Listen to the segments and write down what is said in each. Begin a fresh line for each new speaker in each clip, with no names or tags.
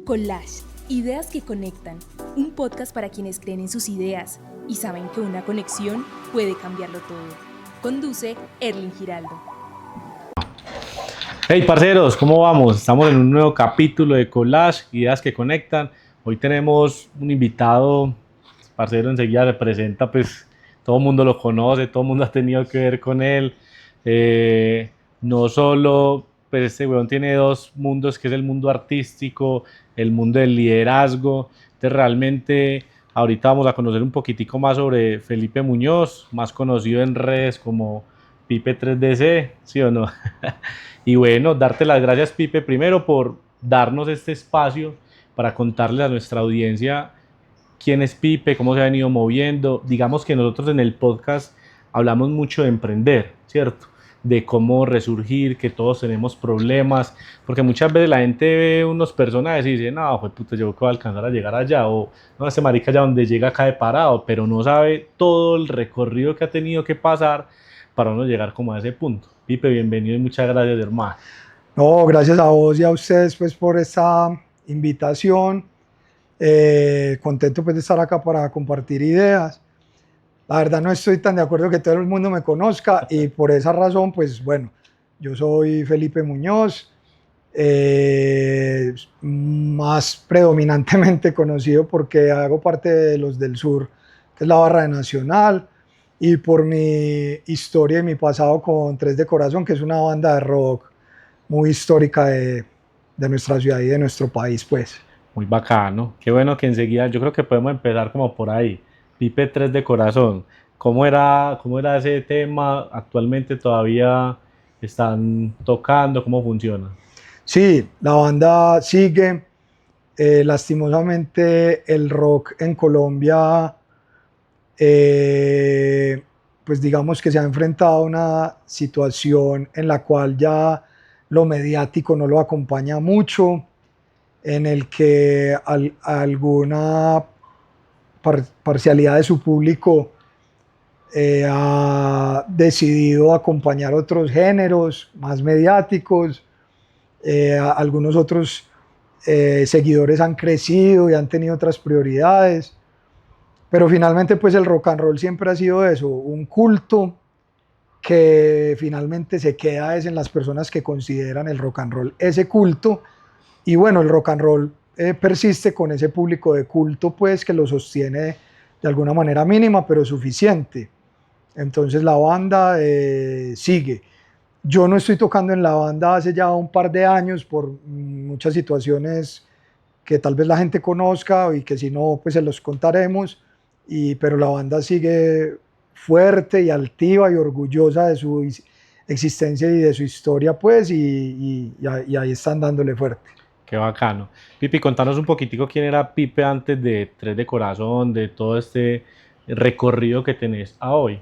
Collage, ideas que conectan, un podcast para quienes creen en sus ideas y saben que una conexión puede cambiarlo todo. Conduce Erling Giraldo.
Hey parceros, ¿cómo vamos? Estamos en un nuevo capítulo de Collage, ideas que conectan. Hoy tenemos un invitado, parcero enseguida le presenta, pues todo el mundo lo conoce, todo el mundo ha tenido que ver con él. No solo, pues este weón tiene dos mundos, que es el mundo artístico, el mundo del liderazgo. Entonces realmente ahorita vamos a conocer un poquitico más sobre Felipe Muñoz, más conocido en redes como Pipe 3DC, ¿sí o no? Y bueno, darte las gracias, Pipe, primero por darnos este espacio para contarle a nuestra audiencia quién es Pipe, cómo se ha venido moviendo. Digamos que nosotros en el podcast hablamos mucho de emprender, ¿cierto? De cómo resurgir, que todos tenemos problemas, porque muchas veces la gente ve unos personajes y dice, no, pues puto, yo que voy a alcanzar a llegar allá, o no, ese marica allá donde llega cae parado, pero no sabe todo el recorrido que ha tenido que pasar para uno llegar como a ese punto. Pipe, bienvenido y muchas gracias, hermano.
No, gracias a vos y a ustedes pues por esta invitación. Contento pues de estar acá para compartir ideas. La verdad no estoy tan de acuerdo que todo el mundo me conozca y por esa razón pues bueno, yo soy Felipe Muñoz, más predominantemente conocido porque hago parte de los del Sur, que es la barra de Nacional, y por mi historia y mi pasado con Tres de Corazón, que es una banda de rock muy histórica de nuestra ciudad y de nuestro país, pues.
Muy bacano. Qué bueno que enseguida, yo creo que podemos empezar como por ahí. Pipe 3 de Corazón. Cómo era ese tema? ¿Actualmente todavía están tocando? ¿Cómo funciona?
Sí, la banda sigue. Lastimosamente el rock en Colombia, pues digamos que se ha enfrentado a una situación en la cual ya lo mediático no lo acompaña mucho, en el que alguna parcialidad de su público ha decidido acompañar otros géneros más mediáticos. Algunos otros seguidores han crecido y han tenido otras prioridades, pero finalmente pues el rock and roll siempre ha sido eso, un culto que finalmente se queda es en las personas que consideran el rock and roll ese culto. Y bueno, el rock and roll persiste con ese público de culto pues que lo sostiene de alguna manera mínima pero suficiente. Entonces la banda sigue. Yo no estoy tocando en la banda hace ya un par de años por muchas situaciones que tal vez la gente conozca y que si no, pues se los contaremos. Pero la banda sigue fuerte y altiva y orgullosa de su existencia y de su historia, pues, y ahí están dándole fuerte.
Qué bacano. Pipe, contanos un poquitico quién era Pipe antes de 3 de Corazón, de todo este recorrido que tenés a hoy.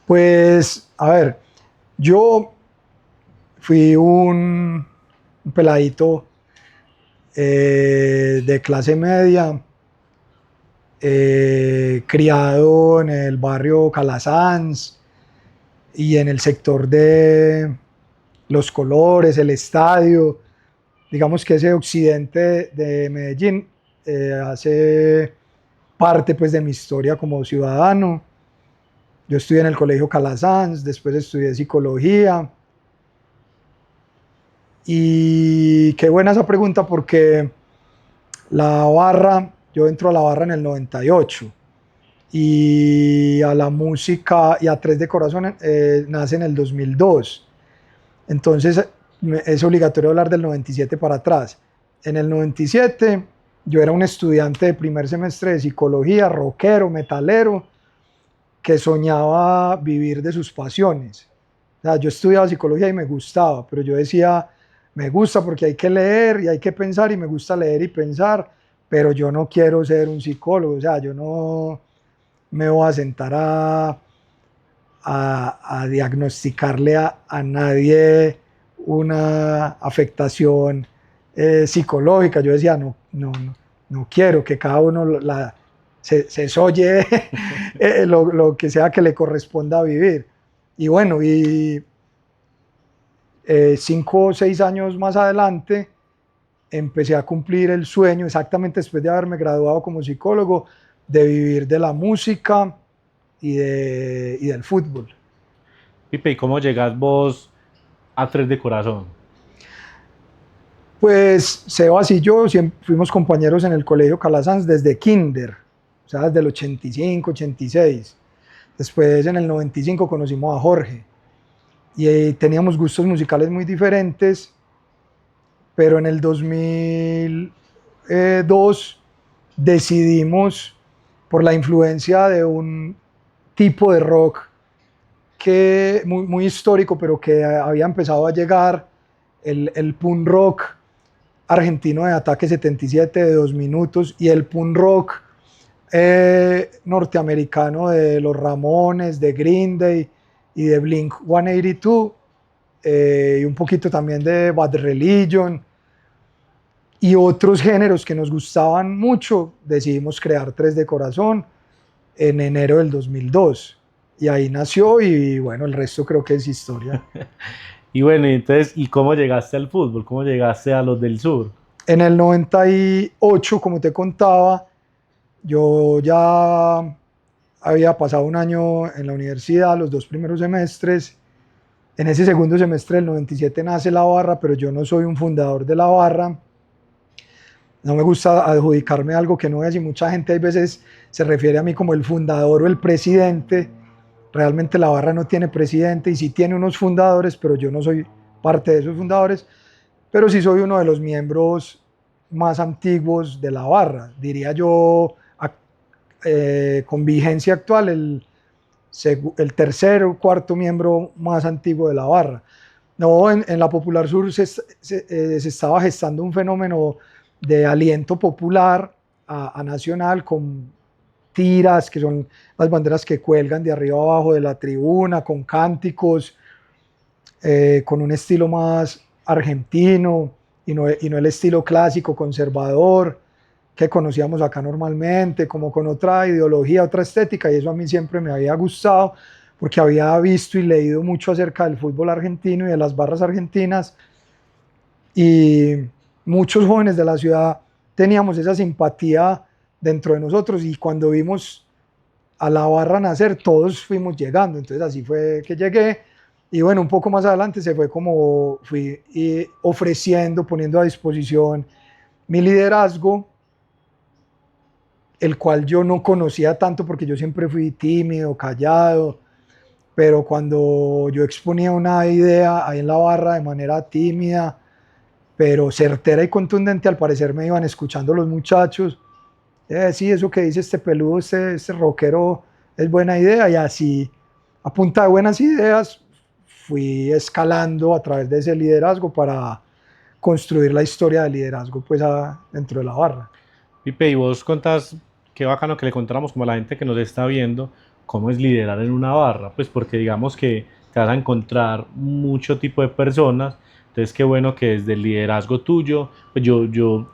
Pues, a ver, yo fui un peladito de clase media, criado en el barrio Calasanz y en el sector de Los Colores, el estadio. Digamos que ese occidente de Medellín hace parte pues de mi historia como ciudadano. Yo estudié en el colegio Calasanz, después estudié psicología. Y qué buena esa pregunta porque la barra, yo entro a la barra en el 98 y a la música y a Tres de Corazón nace en el 2002. Entonces es obligatorio hablar del 97 para atrás. En el 97 yo era un estudiante de primer semestre de psicología, rockero, metalero, que soñaba vivir de sus pasiones. O sea, yo estudiaba psicología y me gustaba, pero yo decía, me gusta porque hay que leer y hay que pensar y me gusta leer y pensar, pero yo no quiero ser un psicólogo, o sea, yo no me voy a sentar a diagnosticarle a nadie una afectación psicológica. Yo decía, no quiero que cada uno se solle lo que sea que le corresponda vivir. Y bueno, 5 o 6 años más adelante empecé a cumplir el sueño, exactamente después de haberme graduado como psicólogo, de vivir de la música y del fútbol.
Pipe, ¿y cómo llegas vos a Tres de Corazón?
Pues Sebas y yo siempre fuimos compañeros en el Colegio Calasanz desde kinder, o sea, desde el 85, 86. Después en el 95 conocimos a Jorge y teníamos gustos musicales muy diferentes, pero en el 2002 decidimos, por la influencia de un tipo de rock que muy histórico, pero que había empezado a llegar, el punk rock argentino de Ataque 77 de 2 minutos y el punk rock norteamericano de los Ramones, de Green Day y de Blink-182, y un poquito también de Bad Religion y otros géneros que nos gustaban mucho. Decidimos crear Tres de Corazón en enero del 2002 y ahí nació, y bueno, el resto creo que es historia.
Y bueno, y entonces, ¿y cómo llegaste al fútbol? ¿Cómo llegaste a los del sur?
En el 98, como te contaba, yo ya había pasado un año en la universidad, los 2 primeros semestres. En ese segundo semestre del 97 nace la barra, pero yo no soy un fundador de la barra. No me gusta adjudicarme algo que no es, y mucha gente a veces se refiere a mí como el fundador o el presidente. Realmente la barra no tiene presidente y sí tiene unos fundadores, pero yo no soy parte de esos fundadores, pero sí soy uno de los miembros más antiguos de la barra, diría yo, con vigencia actual, el tercer o cuarto miembro más antiguo de la barra. No, en la Popular Sur se estaba gestando un fenómeno de aliento popular a nacional, con tiras, que son las banderas que cuelgan de arriba abajo de la tribuna, con cánticos, con un estilo más argentino y no el estilo clásico conservador que conocíamos acá normalmente, como con otra ideología, otra estética, y eso a mí siempre me había gustado porque había visto y leído mucho acerca del fútbol argentino y de las barras argentinas, y muchos jóvenes de la ciudad teníamos esa simpatía dentro de nosotros, y cuando vimos a la barra nacer, todos fuimos llegando. Entonces así fue que llegué, y bueno, un poco más adelante se fue como fui ofreciendo, poniendo a disposición mi liderazgo, el cual yo no conocía tanto porque yo siempre fui tímido, callado, pero cuando yo exponía una idea ahí en la barra de manera tímida, pero certera y contundente, al parecer me iban escuchando los muchachos. Sí, eso que dice este peludo, este rockero, es buena idea, y así, a punta de buenas ideas, fui escalando a través de ese liderazgo para construir la historia del liderazgo pues dentro de la barra.
Pipe, y vos contás, qué bacano que le contáramos como a la gente que nos está viendo, cómo es liderar en una barra, pues porque digamos que te vas a encontrar mucho tipo de personas, entonces qué bueno que desde el liderazgo tuyo, pues yo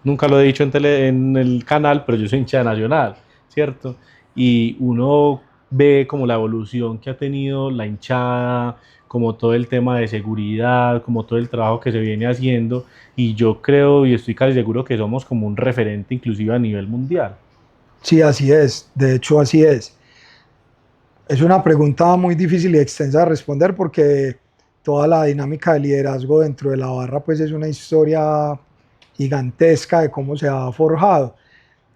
nunca lo he dicho en el canal, pero yo soy hincha de Nacional, ¿cierto? Y uno ve como la evolución que ha tenido la hinchada, como todo el tema de seguridad, como todo el trabajo que se viene haciendo, y yo creo y estoy casi seguro que somos como un referente inclusive a nivel mundial.
Sí, así es, de hecho así es. Es una pregunta muy difícil y extensa de responder porque toda la dinámica de liderazgo dentro de la barra pues es una historia gigantesca de cómo se ha forjado,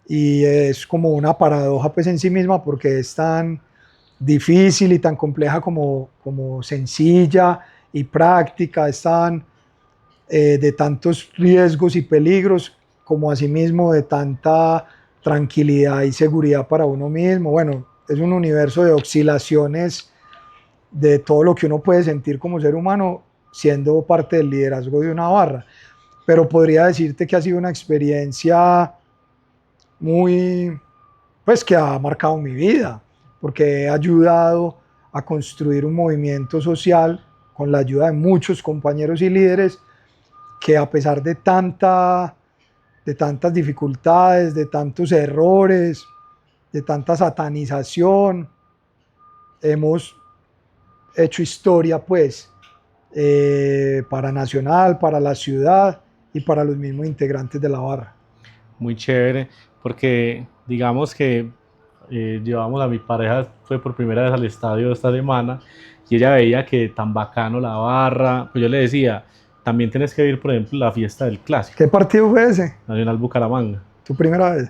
y es como una paradoja pues en sí misma, porque es tan difícil y tan compleja como sencilla y práctica, es tan de tantos riesgos y peligros, como asimismo de tanta tranquilidad y seguridad para uno mismo. Bueno, es un universo de oscilaciones de todo lo que uno puede sentir como ser humano siendo parte del liderazgo de una barra. Pero podría decirte que ha sido una experiencia muy, pues que ha marcado mi vida, porque he ayudado a construir un movimiento social con la ayuda de muchos compañeros y líderes que, a pesar de tantas dificultades, de tantos errores, de tanta satanización, hemos hecho historia pues para Nacional, para la ciudad y para los mismos integrantes de la barra.
Muy chévere, porque digamos que llevamos a mi pareja, fue por primera vez al estadio esta semana y ella veía que tan bacano la barra, pues yo le decía, también tienes que ir, por ejemplo, la fiesta del clásico,
¿Qué partido fue ese?
Nacional Bucaramanga.
¿Tu primera vez?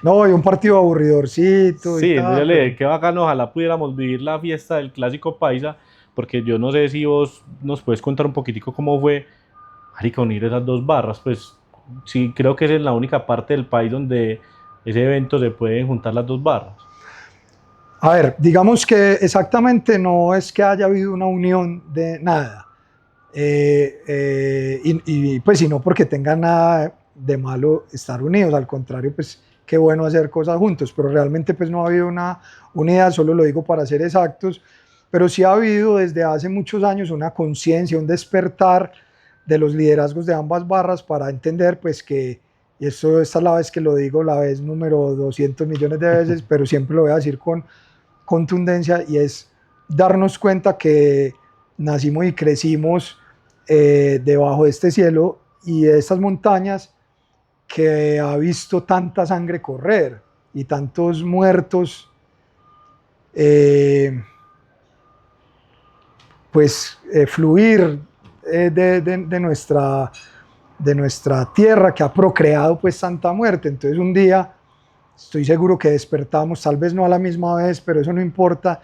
No, y un partido aburridorcito y
Sí, entonces yo
tal.
le dije, qué bacano, ojalá pudiéramos vivir la fiesta del clásico paisa, porque yo no sé si vos nos puedes contar un poquitico cómo fue, marica, unir esas dos barras, pues sí, creo que esa es la única parte del país donde ese evento se pueden juntar las dos barras.
A ver, digamos que exactamente no es que haya habido una unión de nada, y pues sino porque tenga nada de malo estar unidos, al contrario, pues qué bueno hacer cosas juntos, pero realmente pues no ha habido una unidad, solo lo digo para ser exactos, pero sí ha habido desde hace muchos años una conciencia, un despertar de los liderazgos de ambas barras para entender pues que, y esto esta es la vez que lo digo, la vez número 200 millones de veces, pero siempre lo voy a decir con contundencia, y es darnos cuenta que nacimos y crecimos debajo de este cielo y de estas montañas que ha visto tanta sangre correr y tantos muertos, fluir de nuestra tierra, que ha procreado pues tanta muerte. Entonces un día estoy seguro que despertamos, tal vez no a la misma vez, pero eso no importa,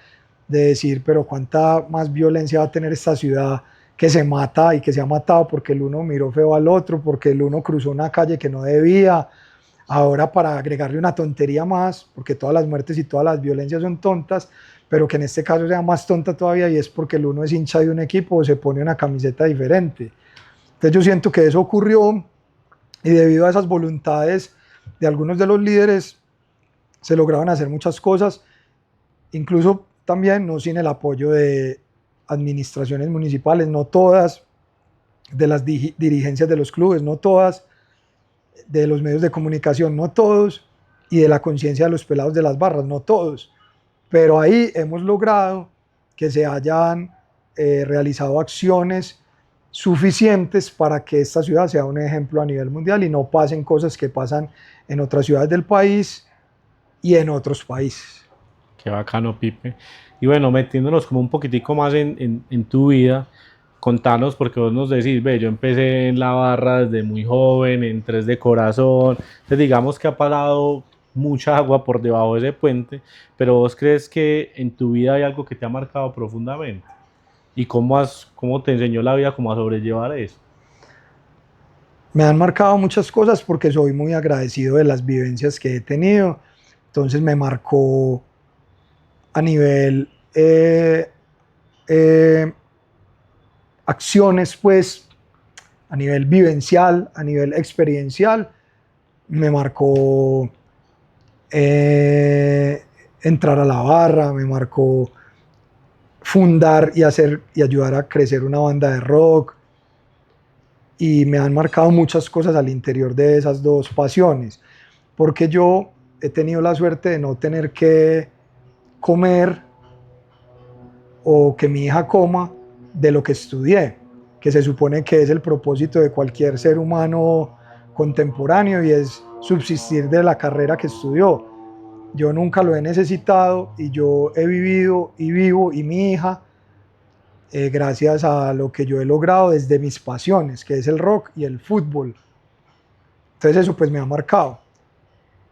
de decir, pero cuánta más violencia va a tener esta ciudad que se mata y que se ha matado porque el uno miró feo al otro, porque el uno cruzó una calle que no debía. Ahora, para agregarle una tontería más, porque todas las muertes y todas las violencias son tontas, pero que en este caso sea más tonta todavía, y es porque el uno es hincha de un equipo o se pone una camiseta diferente. Entonces yo siento que eso ocurrió, y debido a esas voluntades de algunos de los líderes se lograban hacer muchas cosas, incluso también no sin el apoyo de administraciones municipales, no todas, de las dirigencias de los clubes, no todas, de los medios de comunicación, no todos, y de la conciencia de los pelados de las barras, no todos. Pero ahí hemos logrado que se hayan realizado acciones suficientes para que esta ciudad sea un ejemplo a nivel mundial y no pasen cosas que pasan en otras ciudades del país y en otros países.
Qué bacano, Pipe. Y bueno, metiéndonos como un poquitico más en tu vida, contanos, porque vos nos decís, ve, yo empecé en la barra desde muy joven, en Tres de Corazón, entonces digamos que ha pasado mucha agua por debajo de ese puente, pero vos crees que en tu vida hay algo que te ha marcado profundamente, y cómo te enseñó la vida cómo a sobrellevar eso.
Me han marcado muchas cosas porque soy muy agradecido de las vivencias que he tenido, entonces me marcó a nivel acciones, pues a nivel vivencial, a nivel experiencial, me marcó entrar a la barra, me marcó fundar y hacer y ayudar a crecer una banda de rock, y me han marcado muchas cosas al interior de esas dos pasiones, porque yo he tenido la suerte de no tener que comer o que mi hija coma de lo que estudié, que se supone que es el propósito de cualquier ser humano contemporáneo, y es subsistir de la carrera que estudió. Yo nunca lo he necesitado y yo he vivido y vivo, y mi hija, gracias a lo que yo he logrado desde mis pasiones, que es el rock y el fútbol. Entonces eso pues me ha marcado.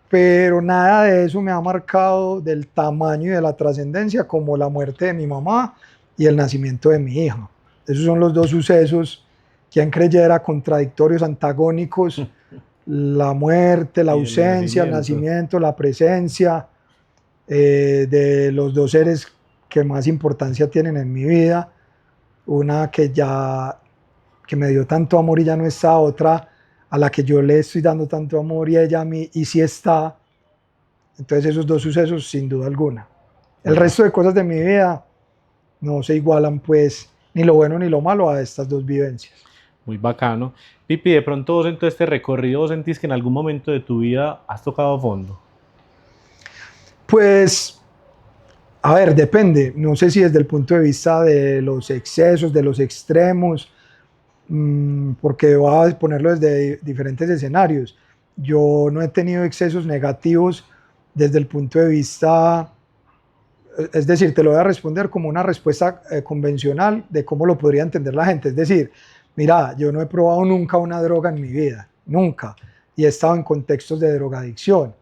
Pero nada de eso me ha marcado del tamaño y de la trascendencia como la muerte de mi mamá y el nacimiento de mi hija. Esos son los dos sucesos, quien creyera, contradictorios, antagónicos: la muerte, la ausencia, el nacimiento, la presencia de los dos seres que más importancia tienen en mi vida. Una que me dio tanto amor y ya no está, otra a la que yo le estoy dando tanto amor y ella a mí y sí está. Entonces esos dos sucesos sin duda alguna. El resto de cosas de mi vida no se igualan pues ni lo bueno ni lo malo a estas dos vivencias.
Muy bacano. Pipi, de pronto vos en todo este recorrido sentís que en algún momento de tu vida has tocado fondo.
Pues, a ver, depende. No sé si desde el punto de vista de los excesos, de los extremos. porque voy a ponerlo desde diferentes escenarios. Yo no he tenido excesos negativos desde el punto de vista, es decir, te lo voy a responder como una respuesta convencional de cómo lo podría entender la gente. Es decir, mira, yo no he probado nunca una droga en mi vida, nunca, y he estado en contextos de drogadicción.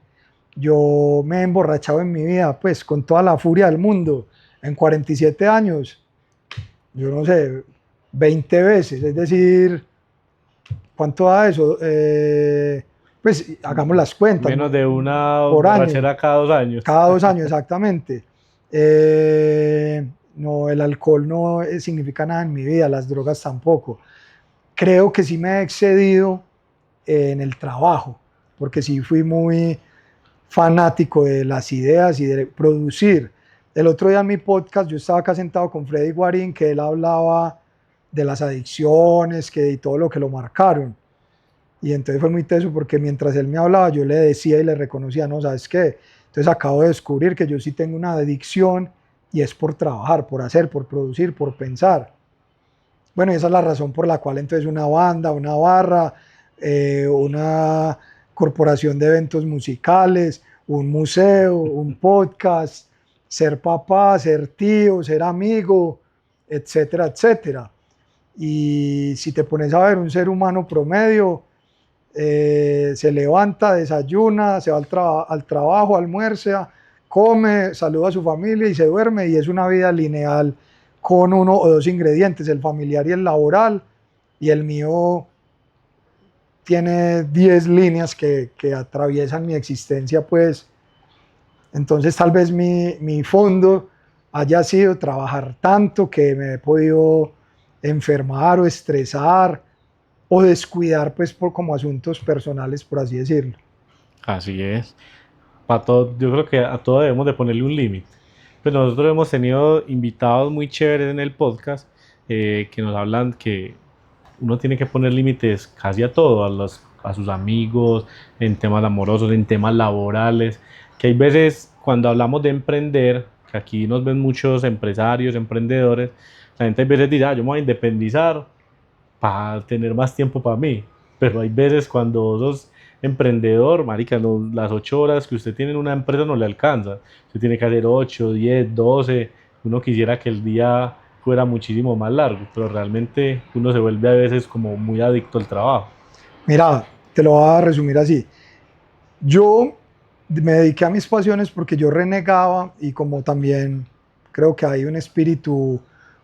Yo me he emborrachado en mi vida, pues, con toda la furia del mundo, en 47 años, yo no sé, 20 veces, es decir, ¿cuánto da eso? Pues hagamos las cuentas,
Menos de una
por año,
borrachera cada 2 años.
cada 2 años exactamente. No, el alcohol no significa nada en mi vida, las drogas tampoco. Creo que sí me he excedido en el trabajo, porque sí fui muy fanático de las ideas y de producir. El otro día en mi podcast yo estaba acá sentado con Freddy Guarín, que él hablaba de las adicciones, que y todo lo que lo marcaron. Y entonces fue muy teso porque mientras él me hablaba yo le decía y le reconocía, no, ¿sabes qué? Entonces acabo de descubrir que yo sí tengo una adicción y es por trabajar, por hacer, por producir, por pensar. Bueno, esa es la razón por la cual entonces una banda, una barra, una corporación de eventos musicales, un museo, un podcast, ser papá, ser tío, ser amigo, etcétera, etcétera. Y si te pones a ver un ser humano promedio, se levanta, desayuna, se va al trabajo, almuerza, come, saluda a su familia y se duerme, y es una vida lineal con uno o dos ingredientes, el familiar y el laboral, y el mío tiene 10 líneas que atraviesan mi existencia, pues. Entonces tal vez mi fondo haya sido trabajar tanto que me he podido enfermar o estresar o descuidar, pues, por como asuntos personales, por así decirlo.
Así es. Para todo, yo creo que a todo debemos de ponerle un límite. Pues nosotros hemos tenido invitados muy chéveres en el podcast, que nos hablan que uno tiene que poner límites casi a todo, a sus amigos, en temas amorosos, en temas laborales, que hay veces cuando hablamos de emprender, que aquí nos ven muchos empresarios, emprendedores, la gente hay veces dice, yo me voy a independizar para tener más tiempo para mí, pero hay veces cuando sos emprendedor, marica, las 8 horas que usted tiene en una empresa no le alcanza, usted tiene que hacer 8, 10, 12, uno quisiera que el día fuera muchísimo más largo, pero realmente uno se vuelve a veces como muy adicto al trabajo.
Mira, te lo voy a resumir así. Yo me dediqué a mis pasiones porque yo renegaba, y como también creo que hay un espíritu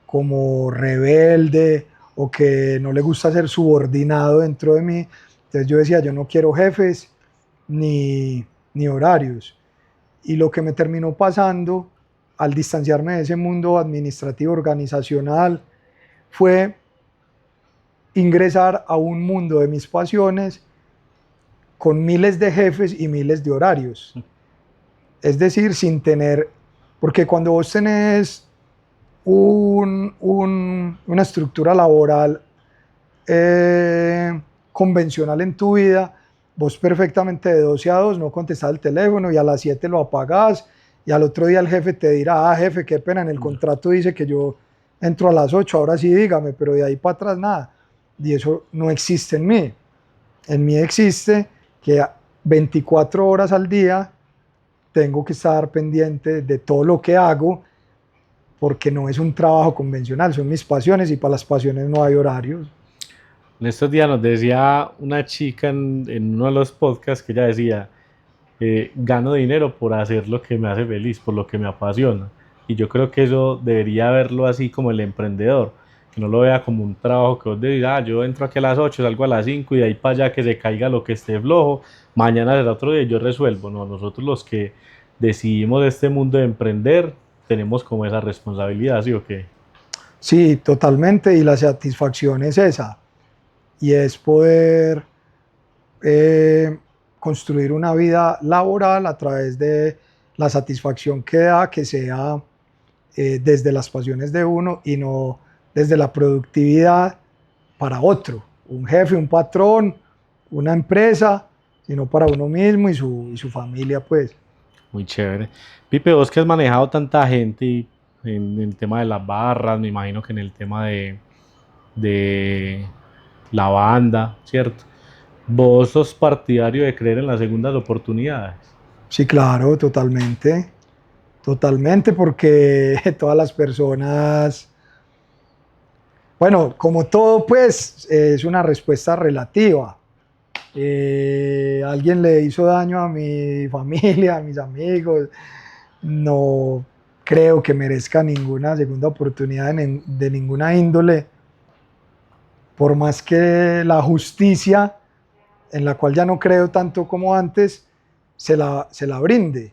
como rebelde o que no le gusta ser subordinado dentro de mí. Entonces yo decía, yo no quiero jefes ni horarios. Y lo que me terminó pasando al distanciarme de ese mundo administrativo organizacional fue ingresar a un mundo de mis pasiones con miles de jefes y miles de horarios. Es decir, sin tener, porque cuando vos tenés una estructura laboral convencional en tu vida, vos perfectamente de 12 a 2 no contestás el teléfono y a las 7 lo apagás, y al otro día el jefe te dirá, jefe, qué pena, en el contrato dice que yo entro a las 8, ahora sí dígame, pero de ahí para atrás nada. Y eso no existe en mí. En mí existe que 24 horas al día tengo que estar pendiente de todo lo que hago, porque no es un trabajo convencional, son mis pasiones, y para las pasiones no hay horarios.
En estos días nos decía una chica en uno de los podcasts que ella decía, gano dinero por hacer lo que me hace feliz, por lo que me apasiona. Y yo creo que eso debería verlo así como el emprendedor, que no lo vea como un trabajo que vos decís, yo entro aquí a las 8, salgo a las 5 y de ahí para allá que se caiga lo que esté flojo, mañana será otro día y yo resuelvo. No, nosotros los que decidimos este mundo de emprender, tenemos como esa responsabilidad, ¿sí o qué?
Sí, totalmente, y la satisfacción es esa, y es poder eh, construir una vida laboral a través de la satisfacción que da, que sea desde las pasiones de uno y no desde la productividad para otro, un jefe, un patrón, una empresa, sino para uno mismo y su familia, pues.
Muy chévere. Pipe, vos que has manejado tanta gente y en el tema de las barras, me imagino que en el tema de la banda, ¿cierto? ¿Vos sos partidario de creer en las segundas oportunidades?
Sí, claro, totalmente. Totalmente, porque todas las personas, bueno, como todo, pues es una respuesta relativa. Alguien le hizo daño a mi familia, a mis amigos, no creo que merezca ninguna segunda oportunidad de ninguna índole, por más que la justicia, en la cual ya no creo tanto como antes, se la brinde,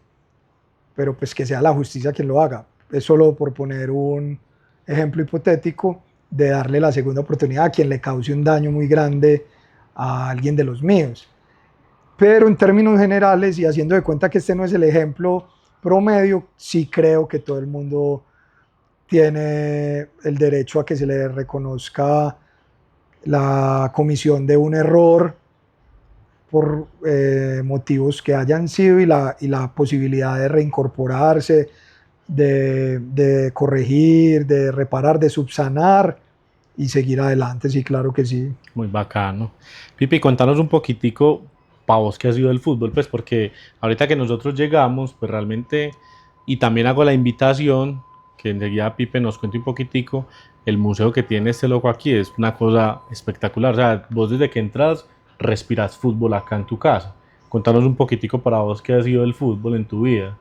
pero pues que sea la justicia quien lo haga. Es solo por poner un ejemplo hipotético de darle la segunda oportunidad a quien le cause un daño muy grande a alguien de los míos. Pero en términos generales, y haciendo de cuenta que este no es el ejemplo promedio, sí creo que todo el mundo tiene el derecho a que se le reconozca la comisión de un error por motivos que hayan sido y la posibilidad de reincorporarse, de corregir, de reparar, de subsanar y seguir adelante. Sí, claro que sí.
Muy bacano. Pipi, contanos un poquitico para vos qué ha sido el fútbol, pues porque ahorita que nosotros llegamos, pues realmente, y también hago la invitación, que enseguida Pipe nos cuente un poquitico, el museo que tiene este loco aquí es una cosa espectacular. O sea, vos desde que entras, respiras fútbol acá en tu casa. Contanos un poquitico para vos qué ha sido el fútbol en tu vida.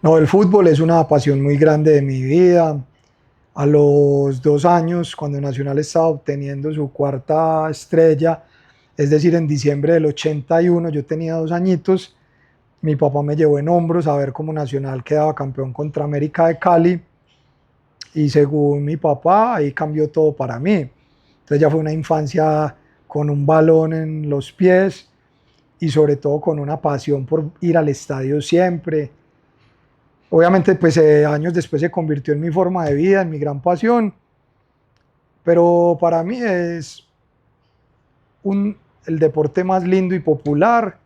No, el fútbol es una pasión muy grande de mi vida. A los 2 años, cuando Nacional estaba obteniendo su cuarta estrella, es decir, en diciembre del 81, yo tenía 2 añitos, mi papá me llevó en hombros a ver cómo Nacional quedaba campeón contra América de Cali y según mi papá, ahí cambió todo para mí. Entonces ya fue una infancia con un balón en los pies y sobre todo con una pasión por ir al estadio siempre. Obviamente, pues años después se convirtió en mi forma de vida, en mi gran pasión, pero para mí es el deporte más lindo y popular,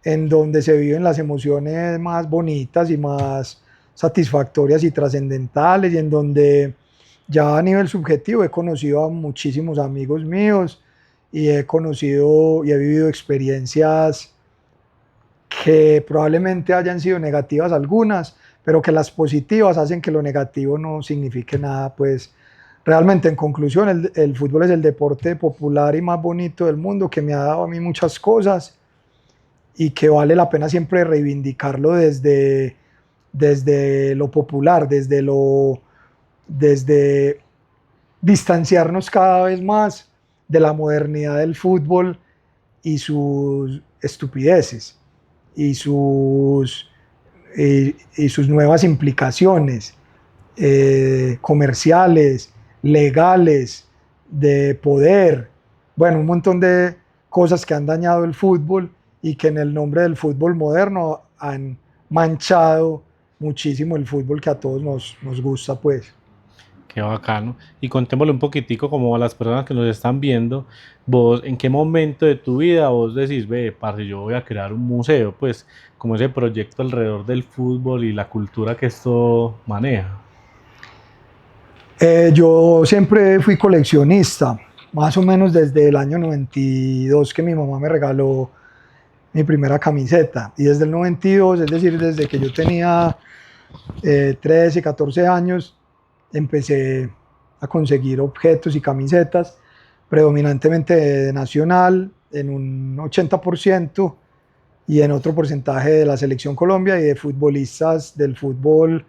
en donde se viven las emociones más bonitas y más satisfactorias y trascendentales, y en donde ya a nivel subjetivo he conocido a muchísimos amigos míos y he conocido y he vivido experiencias que probablemente hayan sido negativas algunas, pero que las positivas hacen que lo negativo no signifique nada. Pues realmente, en conclusión, el fútbol es el deporte popular y más bonito del mundo, que me ha dado a mí muchas cosas y que vale la pena siempre reivindicarlo desde lo popular, desde distanciarnos cada vez más de la modernidad del fútbol y sus estupideces y sus nuevas implicaciones comerciales, legales, de poder, bueno, un montón de cosas que han dañado el fútbol y que en el nombre del fútbol moderno han manchado muchísimo el fútbol que a todos nos gusta, pues.
Qué bacano. Y contémosle un poquitico como a las personas que nos están viendo, vos en qué momento de tu vida vos decís, ve, parce, yo voy a crear un museo, pues como ese proyecto alrededor del fútbol y la cultura que esto maneja.
Yo siempre fui coleccionista, más o menos desde el año 92 que mi mamá me regaló mi primera camiseta. Y desde el 92, es decir, desde que yo tenía 13, 14 años, empecé a conseguir objetos y camisetas, predominantemente de Nacional, en un 80%, y en otro porcentaje de la Selección Colombia y de futbolistas del fútbol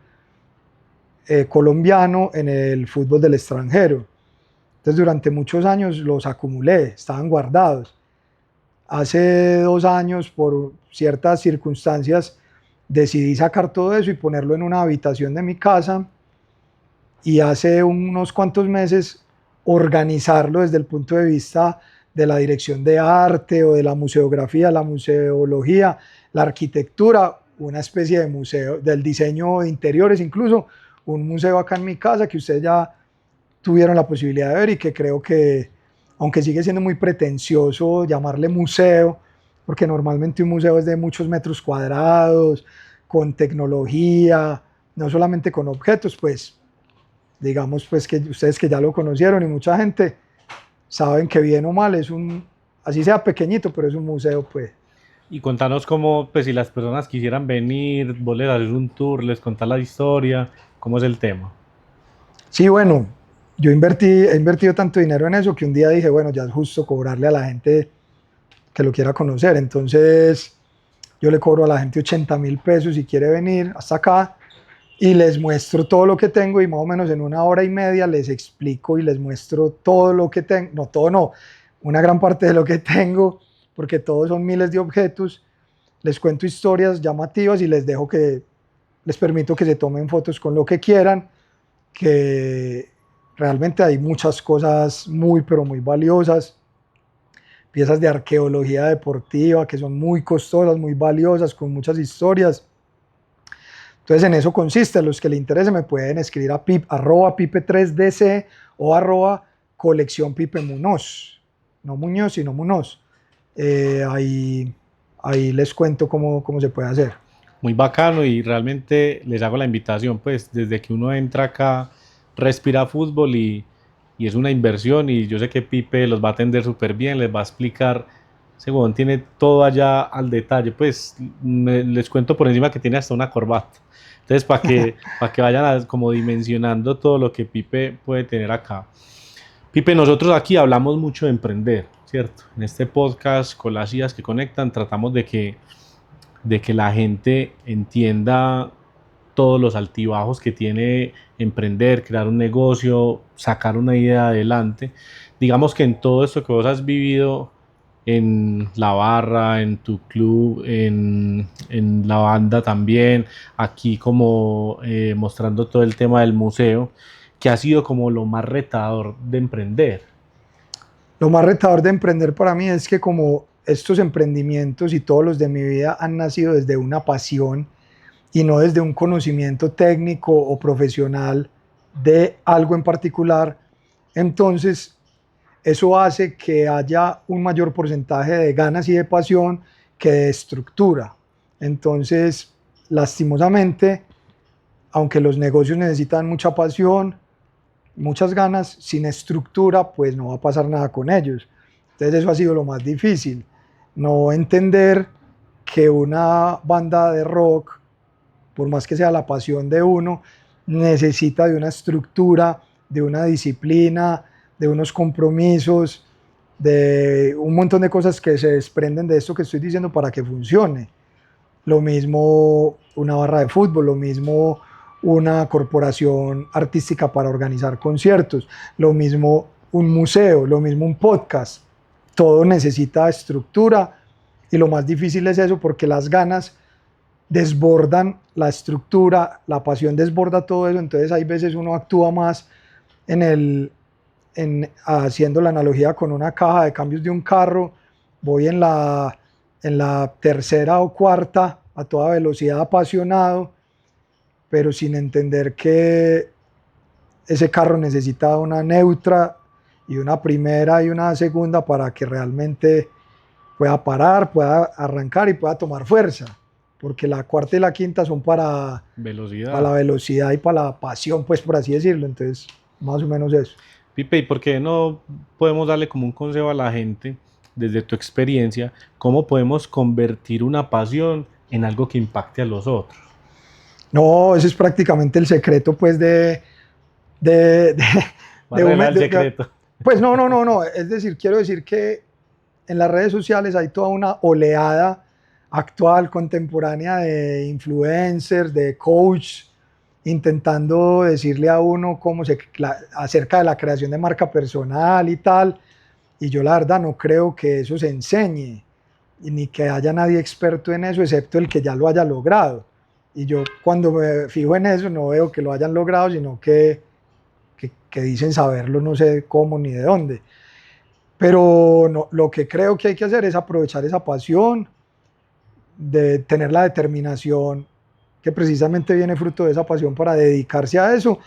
colombiano en el fútbol del extranjero. Entonces, durante muchos años los acumulé, estaban guardados. Hace 2 años, por ciertas circunstancias, decidí sacar todo eso y ponerlo en una habitación de mi casa, y hace unos cuantos meses organizarlo desde el punto de vista de la dirección de arte o de la museografía, la museología, la arquitectura, una especie de museo del diseño de interiores, incluso un museo acá en mi casa que ustedes ya tuvieron la posibilidad de ver y que creo que, aunque sigue siendo muy pretencioso llamarle museo, porque normalmente un museo es de muchos metros cuadrados, con tecnología, no solamente con objetos, pues digamos pues que ustedes que ya lo conocieron y mucha gente, saben que bien o mal es así sea pequeñito, pero es un museo, pues.
Y contanos cómo, pues si las personas quisieran venir, vos les haces un tour, les contás la historia, ¿cómo es el tema?
Sí, bueno, he invertido tanto dinero en eso que un día dije, bueno, ya es justo cobrarle a la gente que lo quiera conocer. Entonces, yo le cobro a la gente 80.000 pesos si quiere venir hasta acá y les muestro todo lo que tengo y más o menos en 1 hora y media les explico y les muestro todo lo que tengo, no todo no, una gran parte de lo que tengo, porque todos son miles de objetos, les cuento historias llamativas y les permito que se tomen fotos con lo que quieran, que realmente hay muchas cosas muy, pero muy valiosas, piezas de arqueología deportiva que son muy costosas, muy valiosas, con muchas historias. Entonces en eso consiste. A los que les interese me pueden escribir a @pipe3dc o @colección Pipe Munoz. No Muñoz, sino Munoz. Ahí les cuento cómo se puede hacer.
Muy bacano y realmente les hago la invitación, pues desde que uno entra acá, respira fútbol y es una inversión y yo sé que Pipe los va a atender súper bien, les va a explicar, según tiene todo allá al detalle, pues les cuento por encima que tiene hasta una corbata. Entonces, para que vayan como dimensionando todo lo que Pipe puede tener acá. Pipe, nosotros aquí hablamos mucho de emprender, ¿cierto? En este podcast, con las ideas que conectan, tratamos de que la gente entienda todos los altibajos que tiene emprender, crear un negocio, sacar una idea adelante. Digamos que en todo esto que vos has vivido en la barra, en tu club, en la banda también, aquí como mostrando todo el tema del museo, que ha sido como lo más retador de emprender.
Lo más retador de emprender para mí es que como estos emprendimientos y todos los de mi vida han nacido desde una pasión y no desde un conocimiento técnico o profesional de algo en particular, entonces eso hace que haya un mayor porcentaje de ganas y de pasión que de estructura. Entonces, lastimosamente, aunque los negocios necesitan mucha pasión, muchas ganas, sin estructura, pues no va a pasar nada con ellos. Entonces eso ha sido lo más difícil, no entender que una banda de rock, por más que sea la pasión de uno, necesita de una estructura, de una disciplina, de unos compromisos, de un montón de cosas que se desprenden de esto que estoy diciendo para que funcione. Lo mismo una barra de fútbol, lo mismo una corporación artística para organizar conciertos, lo mismo un museo, lo mismo un podcast. Todo necesita estructura y lo más difícil es eso porque las ganas desbordan la estructura, la pasión desborda todo eso, entonces hay veces uno actúa más haciendo la analogía con una caja de cambios de un carro, voy en la tercera o cuarta a toda velocidad apasionado, pero sin entender que ese carro necesita una neutra y una primera y una segunda para que realmente pueda parar, pueda arrancar y pueda tomar fuerza, porque la cuarta y la quinta son para la velocidad y para la pasión, pues por así decirlo, entonces más o menos eso.
Pipe, ¿y por qué no podemos darle como un consejo a la gente, desde tu experiencia, cómo podemos convertir una pasión en algo que impacte a los otros?
No, ese es prácticamente el secreto, pues, de, de,
El secreto.
pues no, es decir, quiero decir que en las redes sociales hay toda una oleada actual, contemporánea de influencers, de coach, intentando decirle a uno acerca de la creación de marca personal y tal, y yo la verdad no creo que eso se enseñe, ni que haya nadie experto en eso, excepto el que ya lo haya logrado. Y yo cuando me fijo en eso no veo que lo hayan logrado, sino que dicen saberlo, no sé cómo ni de dónde. Pero no, lo que creo que hay que hacer es aprovechar esa pasión, de tener la determinación que precisamente viene fruto de esa pasión para dedicarse a eso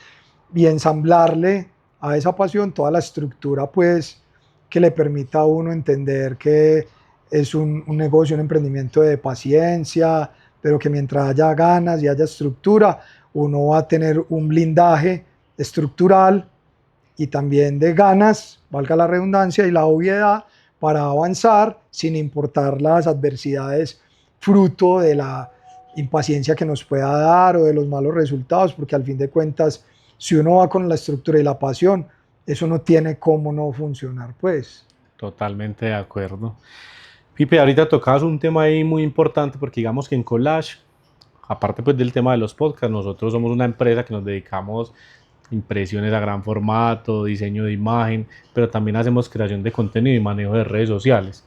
y ensamblarle a esa pasión toda la estructura pues que le permita a uno entender que es un negocio, un emprendimiento de paciencia, pero que mientras haya ganas y haya estructura, uno va a tener un blindaje estructural y también de ganas, valga la redundancia, y la obviedad para avanzar sin importar las adversidades fruto de la impaciencia que nos pueda dar o de los malos resultados, porque al fin de cuentas, si uno va con la estructura y la pasión, eso no tiene cómo no funcionar, pues.
Totalmente de acuerdo. Pipe, ahorita tocabas un tema ahí muy importante porque digamos que en Collage, aparte pues del tema de los podcasts, nosotros somos una empresa que nos dedicamos a impresiones a gran formato, diseño de imagen, pero también hacemos creación de contenido y manejo de redes sociales.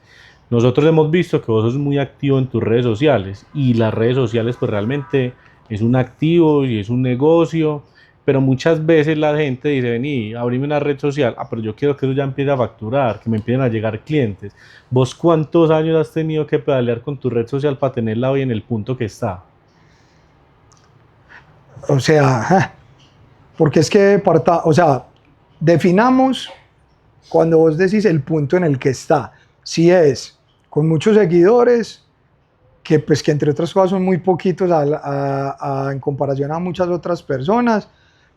Nosotros hemos visto que vos sos muy activo en tus redes sociales y las redes sociales pues realmente es un activo y es un negocio, pero muchas veces la gente dice, vení, abrime una red social, pero yo quiero que eso ya empiece a facturar, que me empiecen a llegar clientes. ¿Vos cuántos años has tenido que pedalear con tu red social para tenerla hoy en el punto que está?
O sea, porque es que definamos cuando vos decís el punto en el que está. Si es con muchos seguidores, que pues que entre otras cosas son muy poquitos en comparación a muchas otras personas,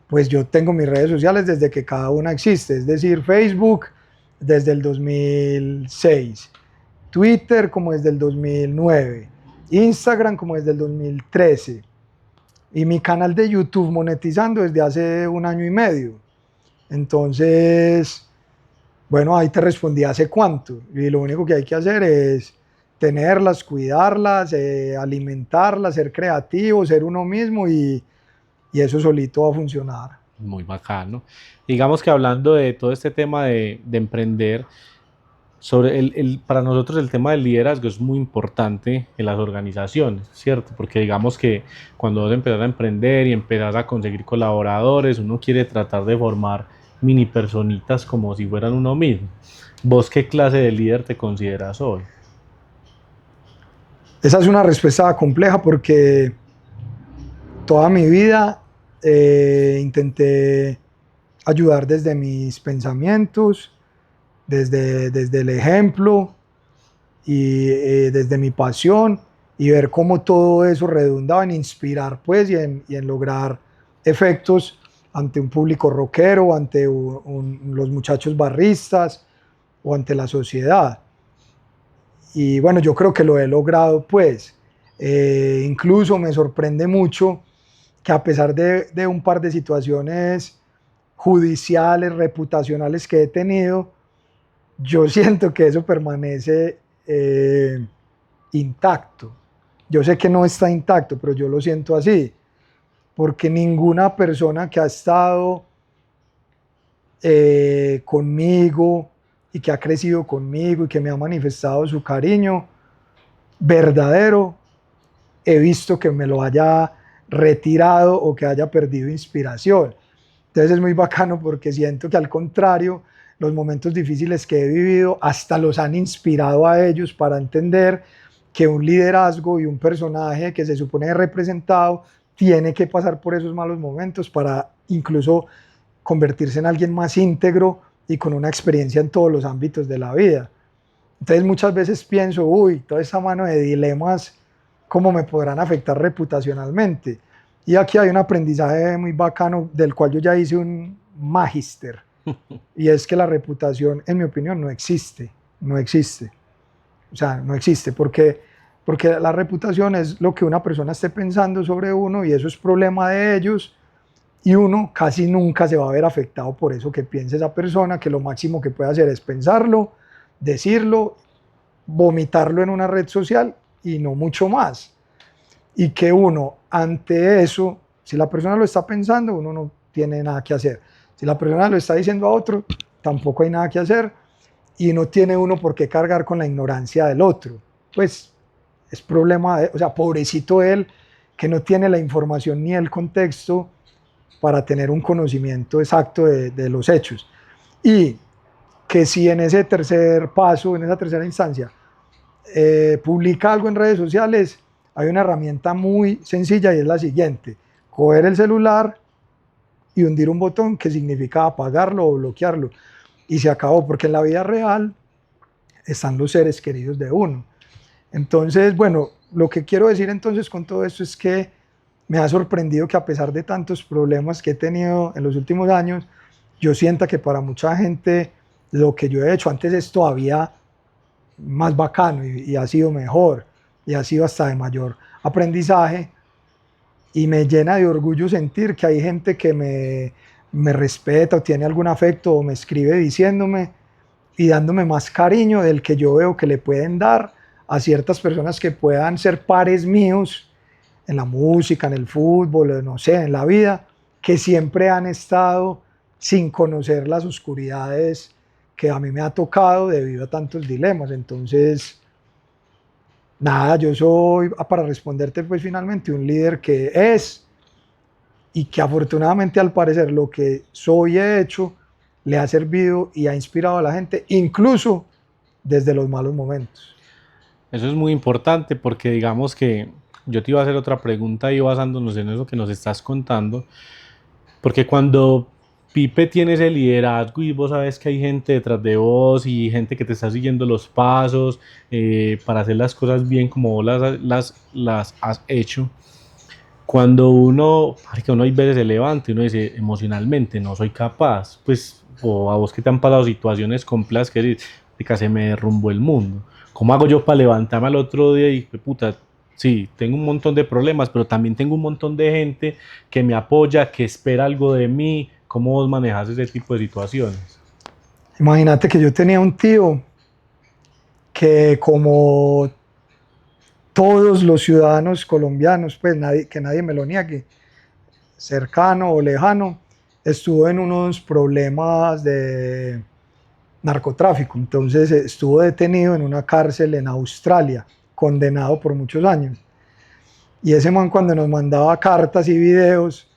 pues yo tengo mis redes sociales desde que cada una existe, es decir, Facebook desde el 2006, Twitter como desde el 2009, Instagram como desde el 2013 y mi canal de YouTube monetizando desde hace 1 año y medio. Entonces, bueno, ahí te respondí hace cuánto y lo único que hay que hacer es tenerlas, cuidarlas, alimentarlas, ser creativo, ser uno mismo y eso solito va a funcionar.
Muy bacano. Digamos que hablando de todo este tema de emprender, para nosotros el tema del liderazgo es muy importante en las organizaciones, ¿cierto? Porque digamos que cuando vos empezás a emprender y empezás a conseguir colaboradores, uno quiere tratar de formar mini personitas como si fueran uno mismo. ¿Vos qué clase de líder te consideras hoy?
Esa es una respuesta compleja porque toda mi vida intenté ayudar desde mis pensamientos, desde el ejemplo y desde mi pasión y ver cómo todo eso redundaba en inspirar pues y en lograr efectos ante un público rockero, ante los muchachos barristas o ante la sociedad. Y bueno, yo creo que lo he logrado pues. Incluso me sorprende mucho que a pesar de un par de situaciones judiciales, reputacionales que he tenido, yo siento que eso permanece intacto. Yo sé que no está intacto, pero yo lo siento así, porque ninguna persona que ha estado conmigo y que ha crecido conmigo y que me ha manifestado su cariño verdadero, he visto que me lo haya retirado o que haya perdido inspiración. Entonces es muy bacano porque siento que al contrario, los momentos difíciles que he vivido hasta los han inspirado a ellos para entender que un liderazgo y un personaje que se supone representado tiene que pasar por esos malos momentos para incluso convertirse en alguien más íntegro y con una experiencia en todos los ámbitos de la vida. Entonces muchas veces pienso, uy, toda esa mano de dilemas, ¿cómo me podrán afectar reputacionalmente? Y aquí hay un aprendizaje muy bacano del cual yo ya hice un magíster. Y es que la reputación, en mi opinión, no existe. No existe. O sea, no existe porque la reputación es lo que una persona esté pensando sobre uno y eso es problema de ellos y uno casi nunca se va a ver afectado por eso que piensa esa persona, que lo máximo que puede hacer es pensarlo, decirlo, vomitarlo en una red social y no mucho más. Y que uno ante eso, si la persona lo está pensando, uno no tiene nada que hacer. Si la persona lo está diciendo a otro, tampoco hay nada que hacer y no tiene uno por qué cargar con la ignorancia del otro. Pues es problema de, o sea, pobrecito él que no tiene la información ni el contexto para tener un conocimiento exacto de los hechos. Y que si en ese tercer paso, en esa tercera instancia, publica algo en redes sociales, hay una herramienta muy sencilla y es la siguiente: coger el celular y hundir un botón que significa apagarlo o bloquearlo. Y se acabó, porque en la vida real están los seres queridos de uno. Entonces, bueno, lo que quiero decir entonces con todo esto es que me ha sorprendido que a pesar de tantos problemas que he tenido en los últimos años, yo sienta que para mucha gente lo que yo he hecho antes es todavía más bacano y ha sido mejor y ha sido hasta de mayor aprendizaje, y me llena de orgullo sentir que hay gente que me respeta o tiene algún afecto o me escribe diciéndome y dándome más cariño del que yo veo que le pueden dar a ciertas personas que puedan ser pares míos en la música, en el fútbol, no sé, en la vida, que siempre han estado sin conocer las oscuridades que a mí me ha tocado debido a tantos dilemas. Entonces, nada, yo soy, para responderte pues finalmente, un líder que es, y que afortunadamente al parecer lo que soy y he hecho le ha servido y ha inspirado a la gente, incluso desde los malos momentos.
Eso es muy importante porque digamos que yo te iba a hacer otra pregunta y basándonos en eso que nos estás contando, porque cuando Pipe tiene ese liderazgo y vos sabes que hay gente detrás de vos y gente que te está siguiendo los pasos para hacer las cosas bien como vos las has hecho, cuando uno hay veces se levanta y uno dice emocionalmente no soy capaz, pues, o a vos que te han pasado situaciones complejas que dices, se me derrumbó el mundo, ¿cómo hago yo para levantarme al otro día y puta, sí, tengo un montón de problemas, pero también tengo un montón de gente que me apoya, que espera algo de mí? ¿Cómo vos manejas ese tipo de situaciones?
Imagínate que yo tenía un tío que, como todos los ciudadanos colombianos, pues que nadie me lo niegue, cercano o lejano, estuvo en unos problemas de narcotráfico. Entonces estuvo detenido en una cárcel en Australia, condenado por muchos años. Y ese man, cuando nos mandaba cartas y videos,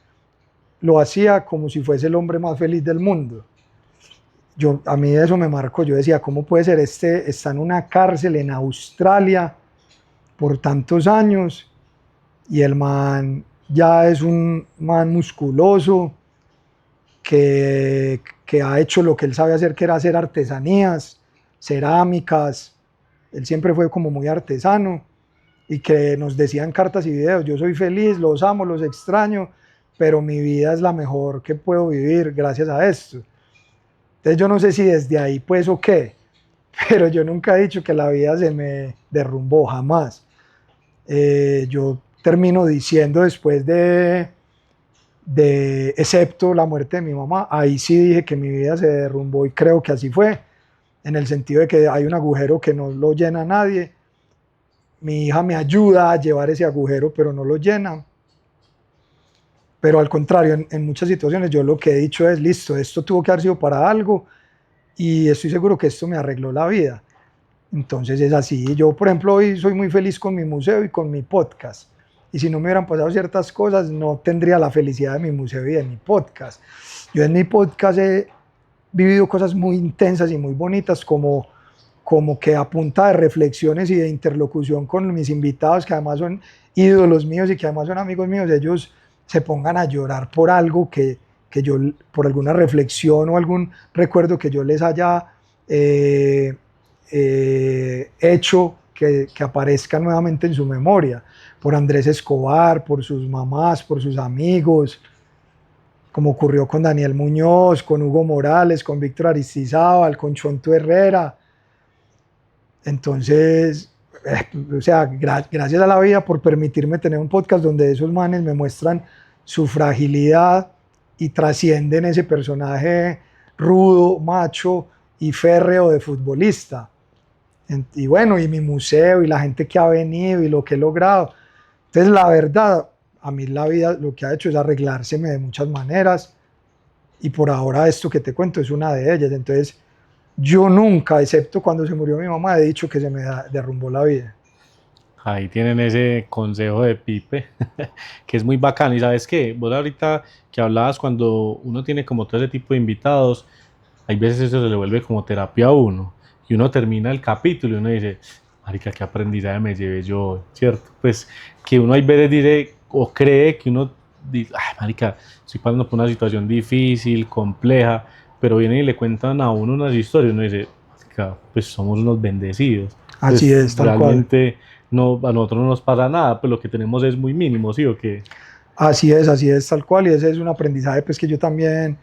lo hacía como si fuese el hombre más feliz del mundo. A mí eso me marcó. Yo decía, ¿cómo puede ser? Está en una cárcel en Australia por tantos años y el man ya es un man musculoso que ha hecho lo que él sabe hacer, que era hacer artesanías, cerámicas. Él siempre fue como muy artesano, y que nos decían cartas y videos: yo soy feliz, los amo, los extraño, pero mi vida es la mejor que puedo vivir gracias a esto. Entonces yo no sé si desde ahí pues o qué, pero yo nunca he dicho que la vida se me derrumbó, jamás. Yo termino diciendo, después excepto la muerte de mi mamá, ahí sí dije que mi vida se derrumbó, y creo que así fue, en el sentido de que hay un agujero que no lo llena nadie. Mi hija me ayuda a llevar ese agujero, pero no lo llena. Pero al contrario, en muchas situaciones yo lo que he dicho es: listo, esto tuvo que haber sido para algo y estoy seguro que esto me arregló la vida. Entonces es así. Yo, por ejemplo, hoy soy muy feliz con mi museo y con mi podcast. Y si no me hubieran pasado ciertas cosas, no tendría la felicidad de mi museo y de mi podcast. Yo en mi podcast he vivido cosas muy intensas y muy bonitas, como que a punta de reflexiones y de interlocución con mis invitados, que además son ídolos míos y que además son amigos míos, ellos se pongan a llorar por algo que yo, por alguna reflexión o algún recuerdo que yo les haya hecho, que aparezca nuevamente en su memoria, por Andrés Escobar, por sus mamás, por sus amigos, como ocurrió con Daniel Muñoz, con Hugo Morales, con Víctor Aristizábal, con Chonto Herrera. Entonces, o sea, gracias a la vida por permitirme tener un podcast donde esos manes me muestran su fragilidad y trascienden ese personaje rudo, macho y férreo de futbolista. Y bueno, y mi museo y la gente que ha venido y lo que he logrado. Entonces, la verdad, a mí la vida lo que ha hecho es arreglárseme de muchas maneras, y por ahora esto que te cuento es una de ellas. Entonces, yo nunca, excepto cuando se murió mi mamá, he dicho que se me derrumbó la vida.
Ahí tienen ese consejo de Pipe, que es muy bacano. Y sabes qué, vos ahorita que hablabas, cuando uno tiene como todo ese tipo de invitados, hay veces eso se le vuelve como terapia a uno. Y uno termina el capítulo y uno dice, marica, qué aprendizaje me llevé yo, ¿cierto? Pues que uno hay veces dice o cree que uno dice, ay, marica, estoy pasando por una situación difícil, compleja, pero vienen y le cuentan a uno unas historias y uno dice, marica, pues somos unos bendecidos.
Así
Pues
es, tal
realmente no, a nosotros no nos pasa nada, pues lo que tenemos es muy mínimo, ¿sí o qué?
Así es, tal cual, y ese es un aprendizaje pues que yo también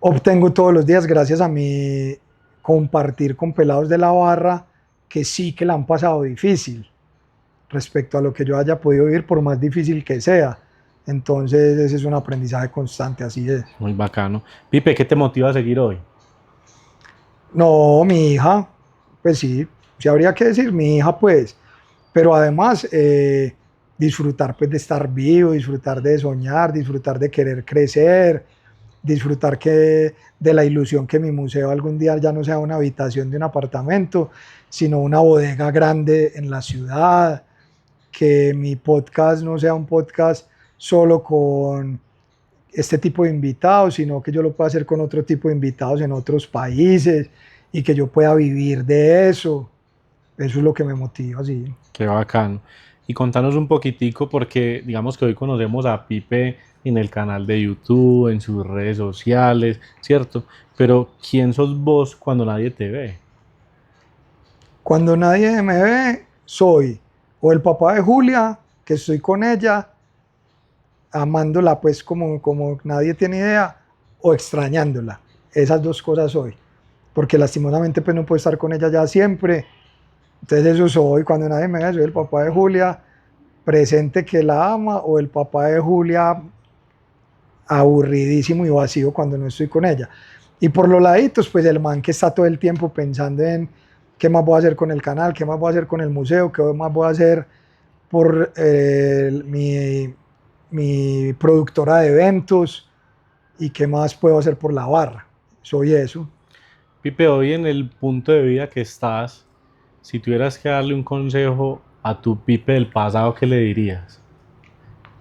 obtengo todos los días gracias a mi compartir con pelados de la barra que sí que la han pasado difícil respecto a lo que yo haya podido vivir, por más difícil que sea. Entonces ese es un aprendizaje constante, así es.
Muy bacano. Pipe, ¿qué te motiva a seguir hoy?
No, mi hija, pues sí, sí habría que decir mi hija, pues, pero además disfrutar pues de estar vivo, disfrutar de soñar, disfrutar de querer crecer, disfrutar de la ilusión que mi museo algún día ya no sea una habitación de un apartamento, sino una bodega grande en la ciudad, que mi podcast no sea un podcast solo con este tipo de invitados, sino que yo lo pueda hacer con otro tipo de invitados en otros países y que yo pueda vivir de eso. Eso es lo que me motiva, sí.
Qué bacano. Y contanos un poquitico porque digamos que hoy conocemos a Pipe en el canal de YouTube, en sus redes sociales, ¿cierto? Pero ¿quién sos vos cuando nadie te ve?
Cuando nadie me ve, soy o el papá de Julia, que estoy con ella, amándola pues como nadie tiene idea, o extrañándola. Esas dos cosas soy. Porque lastimosamente pues no puedo estar con ella ya siempre. Entonces eso soy. Cuando nadie me ve, soy el papá de Julia, presente que la ama, o el papá de Julia aburridísimo y vacío cuando no estoy con ella. Y por los laditos, pues el man que está todo el tiempo pensando en qué más voy a hacer con el canal, qué más voy a hacer con el museo, qué más voy a hacer por mi productora de eventos y qué más puedo hacer por la barra. Soy eso.
Pipe, hoy en el punto de vida que estás, si tuvieras que darle un consejo a tu Pipe del pasado, ¿qué le dirías?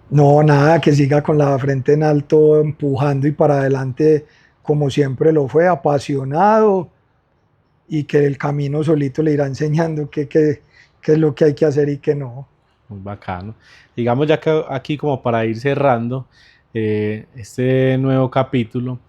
No, nada, que siga con la frente en alto, empujando y para adelante como siempre lo fue, apasionado, y que el camino solito le irá enseñando qué es lo que hay que hacer y qué no.
Muy bacano. Digamos ya que aquí como para ir cerrando este nuevo capítulo,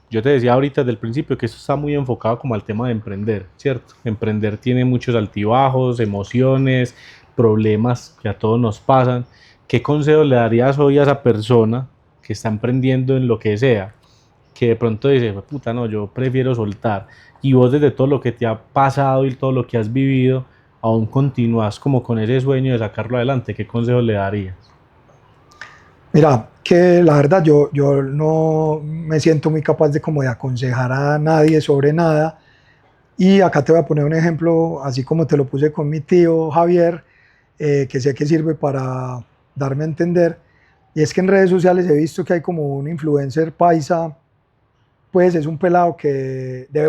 yo te decía ahorita desde el principio que esto está muy enfocado como al tema de emprender, ¿cierto? Emprender tiene muchos altibajos, emociones, problemas que a todos nos pasan. ¿Qué consejo le darías hoy a esa persona que está emprendiendo en lo que sea? Que de pronto dice, puta, no, yo prefiero soltar. Y vos desde todo lo que te ha pasado y todo lo que has vivido, aún continúas como con ese sueño de sacarlo adelante. ¿Qué consejo le darías?
Mira, que la verdad yo no me siento muy capaz de como de aconsejar a nadie sobre nada. Y acá te voy a poner un ejemplo, así como te lo puse con mi tío Javier, que sé que sirve para darme a entender. Y es que en redes sociales he visto que hay como un influencer paisa, pues es un pelado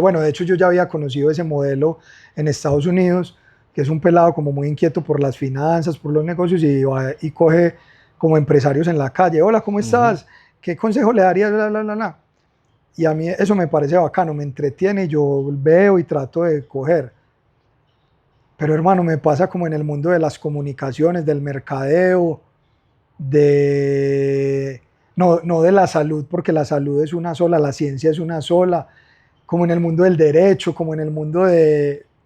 bueno, de hecho yo ya había conocido ese modelo en Estados Unidos, que es un pelado como muy inquieto por las finanzas, por los negocios, y va y coge como empresarios en la calle. Hola, ¿cómo estás? ¿Qué consejo le darías? Bla, bla, bla, bla. Y a mí eso me parece bacano, me entretiene y yo veo y trato de coger. Pero hermano, me pasa como en el mundo de las comunicaciones, del mercadeo, no de la salud, porque la salud es una sola, la ciencia es una sola, como en el mundo del derecho, como en el mundo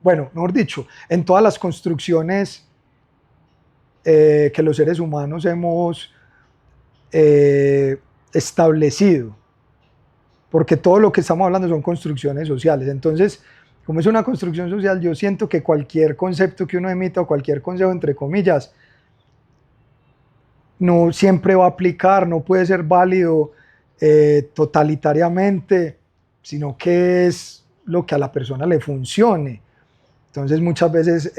bueno, mejor dicho, en todas las construcciones que los seres humanos hemos establecido, porque todo lo que estamos hablando son construcciones sociales. Entonces, como es una construcción social, yo siento que cualquier concepto que uno emita o cualquier consejo, entre comillas, no siempre va a aplicar, no puede ser válido totalitariamente, sino que es lo que a la persona le funcione. Entonces muchas veces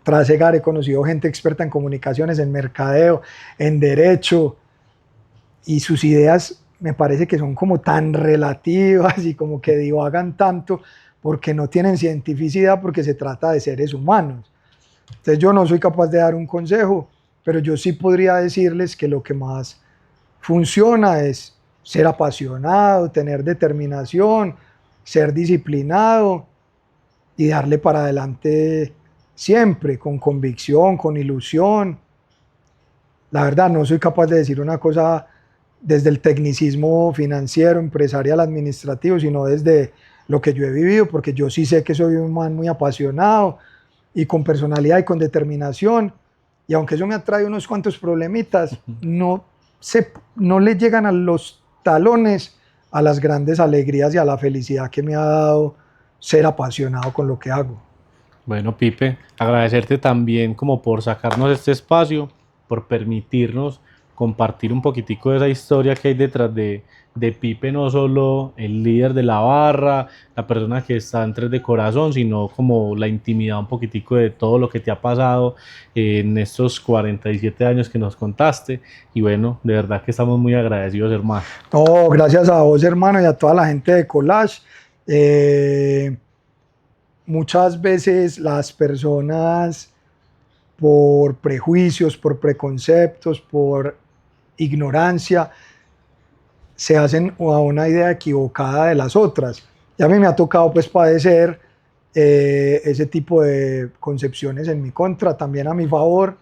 tras llegar he conocido gente experta en comunicaciones, en mercadeo, en derecho, y sus ideas me parece que son como tan relativas y como que divagan tanto porque no tienen cientificidad, porque se trata de seres humanos. Entonces yo no soy capaz de dar un consejo, pero yo sí podría decirles que lo que más funciona es ser apasionado, tener determinación, ser disciplinado y darle para adelante siempre, con convicción, con ilusión. La verdad, no soy capaz de decir una cosa desde el tecnicismo financiero, empresarial, administrativo, sino desde lo que yo he vivido, porque yo sí sé que soy un man muy apasionado y con personalidad y con determinación, y aunque eso me ha traído unos cuantos problemitas, no le llegan a los talones a las grandes alegrías y a la felicidad que me ha dado ser apasionado con lo que hago.
Bueno, Pipe, agradecerte también como por sacarnos este espacio, por permitirnos compartir un poquitico de esa historia que hay detrás de Pipe, no solo el líder de la barra, la persona que está en Tres de Corazón, sino como la intimidad un poquitico de todo lo que te ha pasado en estos 47 años que nos contaste. Y bueno, de verdad que estamos muy agradecidos, hermano.
No, gracias a vos, hermano, y a toda la gente de Collage. Muchas veces las personas, por prejuicios, por preconceptos, por ignorancia, se hacen a una idea equivocada de las otras. Y a mí me ha tocado pues padecer ese tipo de concepciones en mi contra, también a mi favor.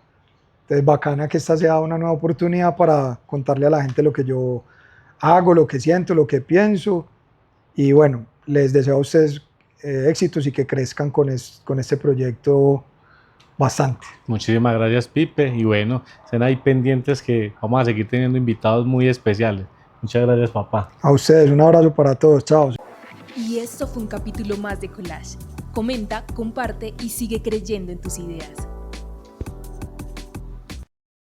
Entonces bacana que esta sea una nueva oportunidad para contarle a la gente lo que yo hago, lo que siento, lo que pienso. Y bueno, les deseo a ustedes éxitos y que crezcan con este proyecto bastante.
Muchísimas gracias, Pipe, y bueno, estén ahí pendientes que vamos a seguir teniendo invitados muy especiales. Muchas gracias, papá.
A ustedes, un abrazo para todos, chao.
Y esto fue un capítulo más de Collage. Comenta, comparte y sigue creyendo en tus ideas.